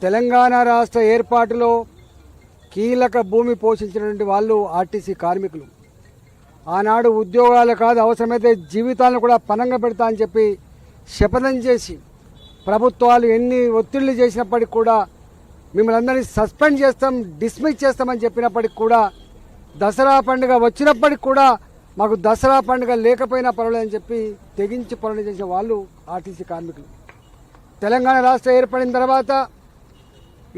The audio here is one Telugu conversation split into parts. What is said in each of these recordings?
తెలంగాణ రాష్ట్ర ఏర్పాటులో కీలక భూమి పోషించినటువంటి వాళ్ళు ఆర్టీసీ కార్మికులు. ఆనాడు ఉద్యోగాలు కాదు, అవసరమైతే జీవితాలను కూడా పణంగా పెడతా అని చెప్పి శపథం చేసి ప్రభుత్వాలు ఎన్ని ఒత్తిళ్లు చేసినప్పటికి కూడా మిమ్మల్ని అందరినీ సస్పెండ్ చేస్తాం, డిస్మిస్ చేస్తామని చెప్పినప్పటికి కూడా దసరా పండుగ వచ్చినప్పటికి కూడా మాకు దసరా పండుగ లేకపోయినా పర్వాలేదని చెప్పి తెగించి పనులు చేసే వాళ్ళు ఆర్టీసీ కార్మికులు. తెలంగాణ రాష్ట్రం ఏర్పడిన తర్వాత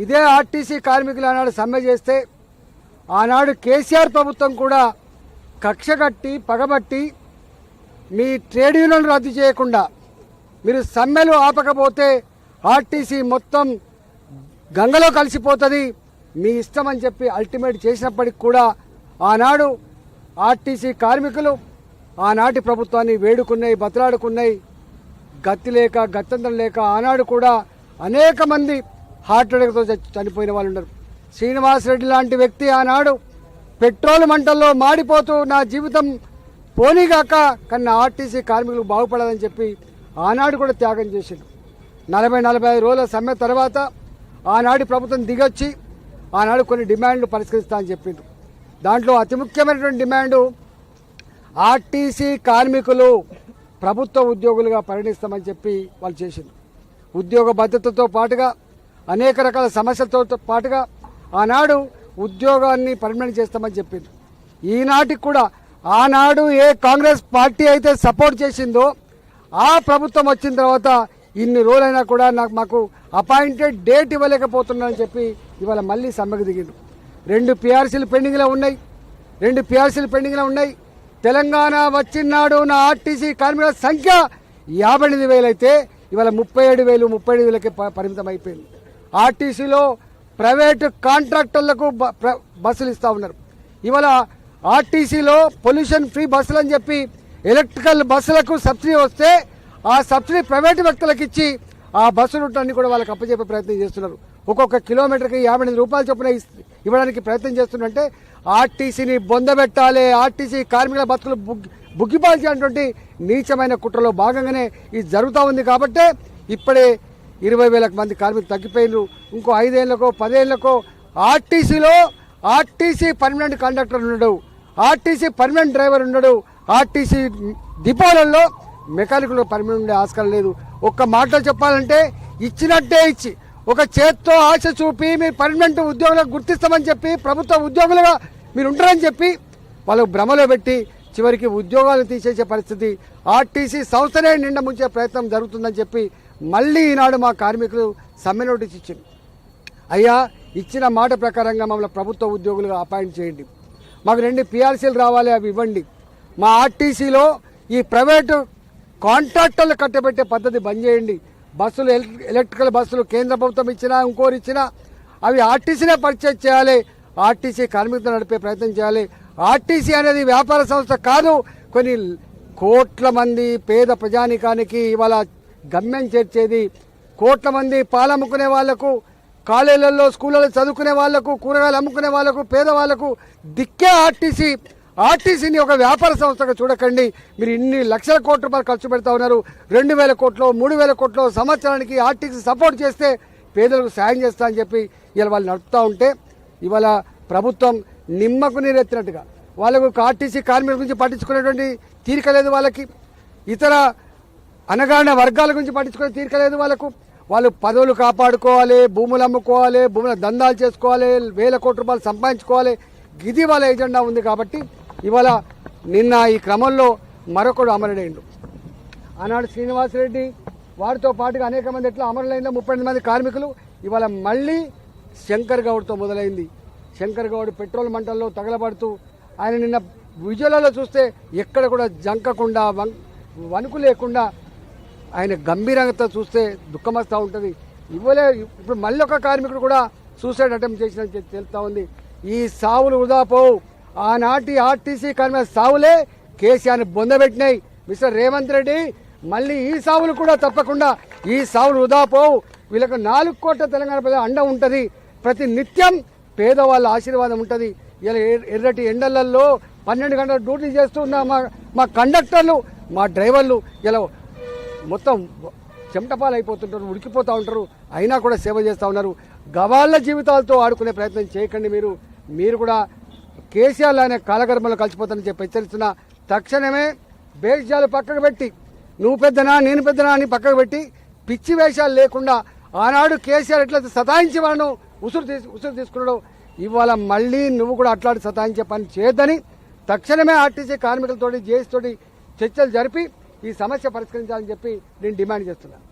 ఇదే ఆర్టీసీ కార్మికులు ఆనాడు సమ్మె చేస్తే ఆనాడు కేసీఆర్ ప్రభుత్వం కూడా కక్ష కట్టి పగబట్టి మీ ట్రేడ్ యూనియన్ రద్దు చేయకుండా మీరు సమ్మెలు ఆపకపోతే ఆర్టీసీ మొత్తం గంగలో కలిసిపోతుంది, మీ ఇష్టం అని చెప్పి అల్టిమేట్ చేసినప్పటికి కూడా ఆనాడు ఆర్టీసీ కార్మికులు ఆనాటి ప్రభుత్వాన్ని వేడుకున్నాయి, బతలాడుకున్నాయి. గతి లేక గత్యంతరం లేక ఆనాడు కూడా అనేక మంది హార్ట్ అటాక్తో చనిపోయిన వాళ్ళు ఉన్నారు. శ్రీనివాసరెడ్డి లాంటి వ్యక్తి ఆనాడు పెట్రోల్ మంటల్లో మాడిపోతూ నా జీవితం పోనీగాక కన్నా ఆర్టీసీ కార్మికులు బాగుపడాలని చెప్పి ఆనాడు కూడా త్యాగం చేసిండు. 40-45 రోజుల సమ్మె తర్వాత ఆనాటి ప్రభుత్వం దిగొచ్చి ఆనాడు కొన్ని డిమాండ్లు పరిష్కరిస్తా అని చెప్పిండు. దాంట్లో అతి ముఖ్యమైనటువంటి డిమాండు ఆర్టీసీ కార్మికులు ప్రభుత్వ ఉద్యోగులుగా పరిగణిస్తామని చెప్పి వాళ్ళు చేసిండు. ఉద్యోగ భద్రతతో పాటుగా అనేక రకాల సమస్యలతో పాటుగా ఆనాడు ఉద్యోగాన్ని పర్మనెంట్ చేస్తామని చెప్పింది. ఈనాటికి కూడా ఆనాడు ఏ కాంగ్రెస్ పార్టీ అయితే సపోర్ట్ చేసిందో ఆ ప్రభుత్వం వచ్చిన తర్వాత ఇన్ని రోజులైనా కూడా మాకు అపాయింటెడ్ డేట్ ఇవ్వలేకపోతున్నానని చెప్పి ఇవాళ మళ్ళీ సమ్మెకు దిగిండు. 2 PRCలు పెండింగ్లో ఉన్నాయి. తెలంగాణ వచ్చినాడు నా ఆర్టీసీ కార్మికుల సంఖ్య 58,000 అయితే ఇవాళ 37,000-38,000కి పరిమితం అయిపోయింది. ఆర్టీసీలో ప్రైవేటు కాంట్రాక్టర్లకు బస్సులు ఇస్తూ ఉన్నారు. ఇవాళ ఆర్టీసీలో పొల్యూషన్ ఫ్రీ బస్సులు అని చెప్పి ఎలక్ట్రికల్ బస్సులకు సబ్సిడీ వస్తే ఆ సబ్సిడీ ప్రైవేటు వ్యక్తులకు ఇచ్చి ఆ బస్సు రూట్లన్నీ కూడా వాళ్ళకి అప్పచెప్పే ప్రయత్నం చేస్తున్నారు. ఒక్కొక్క కిలోమీటర్కి 58 రూపాయలు చొప్పున ఇవ్వడానికి ప్రయత్నం చేస్తున్నారంటే ఆర్టీసీని బొందబెట్టాలి, ఆర్టీసీ కార్మికుల బతుకులు బుగ్గిపాల్చేటువంటి నీచమైన కుట్రలో భాగంగానే ఇది జరుగుతూ ఉంది. కాబట్టే ఇప్పుడే 20,000 మంది కార్మికులు తగ్గిపోయినారు. ఇంకో 5 ఏళ్లకో 10 ఏళ్లకో ఆర్టీసీ పర్మనెంట్ కండక్టర్ ఉండడు, ఆర్టీసీ పర్మనెంట్ డ్రైవర్ ఉండడు, ఆర్టీసీ డిపోలలో మెకానికులు పర్మనెంట్ ఉండే ఆస్కారం లేదు. ఒక్క మాటలో చెప్పాలంటే ఇచ్చినట్టే ఇచ్చి ఒక చేత్తో ఆశ చూపి మీరు పర్మనెంట్ ఉద్యోగులకు గుర్తిస్తామని చెప్పి ప్రభుత్వ ఉద్యోగులుగా మీరు ఉంటారని చెప్పి వాళ్ళకు భ్రమలో పెట్టి చివరికి ఉద్యోగాలు తీసేసే పరిస్థితి, ఆర్టీసీ సంస్థనే నిండా ముంచే ప్రయత్నం జరుగుతుందని చెప్పి మళ్ళీ ఈనాడు మా కార్మికులు సమ్మె నోటీస్ ఇచ్చింది. అయ్యా, ఇచ్చిన మాట ప్రకారంగా మమ్మల్ని ప్రభుత్వ ఉద్యోగులుగా అపాయింట్ చేయండి, మాకు 2 PRCలు రావాలి, అవి ఇవ్వండి. మా ఆర్టీసీలో ఈ ప్రైవేటు కాంట్రాక్టర్లు కట్టబెట్టే పద్ధతి బంద్ చేయండి. బస్సులు ఎలక్ట్రికల్ బస్సులు కేంద్ర ప్రభుత్వం ఇచ్చినా ఇంకోరు ఇచ్చినా అవి ఆర్టీసీనే పర్చేజ్ చేయాలి, ఆర్టీసీ కార్మికులు నడిపే ప్రయత్నం చేయాలి. ఆర్టీసీ అనేది వ్యాపార సంస్థ కాదు. కొన్ని కోట్ల మంది పేద ప్రజానికానికి ఇవాళ గమ్యం చేర్చేది. కోట్ల మంది పాలు అమ్ముకునే వాళ్లకు, కాలేజీలలో స్కూళ్ళలో చదువుకునే వాళ్లకు, కూరగాయలు అమ్ముకునే వాళ్లకు, పేదవాళ్లకు దిక్కే ఆర్టీసీ. ఆర్టీసీని ఒక వ్యాపార సంస్థగా చూడకండి. మీరు ఇన్ని లక్షల కోట్ల రూపాయలు ఖర్చు పెడతా ఉన్నారు. 2,000 కోట్లు 3,000 కోట్లు సంవత్సరానికి ఆర్టీసీ సపోర్ట్ చేస్తే పేదలకు సాయం చేస్తా అని చెప్పి ఇవాళ వాళ్ళు నడుపుతూ ఉంటే ఇవాళ ప్రభుత్వం నిమ్మకు నీరెత్తినట్టుగా వాళ్ళకు ఆర్టీసీ కార్మికుల గురించి పట్టించుకునేటువంటి తీరిక లేదు. వాళ్ళకి ఇతర అనగారిన వర్గాల గురించి పట్టించుకునే తీరిక లేదు. వాళ్ళు పదవులు కాపాడుకోవాలి, భూములు అమ్ముకోవాలి, భూముల దందాలు చేసుకోవాలి, 1,000 కోట్ల రూపాయలు సంపాదించుకోవాలి. ఇది వాళ్ళ ఎజెండా ఉంది. కాబట్టి ఇవాళ నిన్న ఈ క్రమంలో మరొకడు అమరుడైండు. ఆనాడు శ్రీనివాసరెడ్డి వారితో పాటుగా అనేక మంది ఎట్లా అమరులైందో 38 మంది కార్మికులు ఇవాళ మళ్ళీ శంకర్ గౌడ్తో మొదలైంది. శంకర్ గౌడ్ పెట్రోల్ మంటల్లో తగలబడుతూ ఆయన నిన్న విజువల్లో చూస్తే ఎక్కడ కూడా జంకకుండా వణుకు లేకుండా ఆయన గంభీరంగా చూస్తే దుఃఖం వస్తూ ఉంటుంది. ఇప్పుడు మళ్ళీ ఒక కార్మికుడు కూడా సూసైడ్ అటెంప్ట్ చేసినట్టు తెలుస్తూ ఉంది. ఈ సావులు వృధా పోవు. ఆనాటి ఆర్టీసీ కార్మికుల సావులే కేసీఆర్ని బొందబెట్టినాయి. మిస్టర్ రేవంత్ రెడ్డి, మళ్ళీ ఈ సావులు కూడా తప్పకుండా ఈ సావులు వృధా పోవు. వీళ్ళకు 4 కోట్ల తెలంగాణ ప్రజల అండ ఉంటుంది. ప్రతి నిత్యం పేదవాళ్ళ ఆశీర్వాదం ఉంటుంది. ఇలా ఎర్రటి ఎండలలో 12 గంటలు డ్యూటీ చేస్తున్న మా కండక్టర్లు, మా డ్రైవర్లు ఇలా మొత్తం చెమటపాలు అయిపోతుంటారు, ఉడికిపోతూ ఉంటారు, అయినా కూడా సేవ చేస్తూ ఉన్నారు. గవాళ్ళ జీవితాలతో ఆడుకునే ప్రయత్నం చేయకండి. మీరు కూడా కేసీఆర్ అనే కాలగర్భంలో కలిసిపోతానని చెప్పి హెచ్చరిస్తున్న తక్షణమే బేషాలు పక్కకు పెట్టి నువ్వు పెద్దనా నేను పెద్దనా అని పక్కకు పెట్టి పిచ్చి వేషాలు లేకుండా ఆనాడు కేసీఆర్ ఎట్లయితే సతాయించి వాళ్ళను ఉసురు తీసుకున్నాడు, ఇవాళ మళ్ళీ నువ్వు కూడా అట్లాంటి సతాయించే పని చేయొద్దని తక్షణమే ఆర్టీసీ కార్మికులతోటి జేఏసీ తోటి చర్చలు జరిపి ఈ సమస్య పరిష్కరించాలని చెప్పి నేను డిమాండ్ చేస్తున్నాను.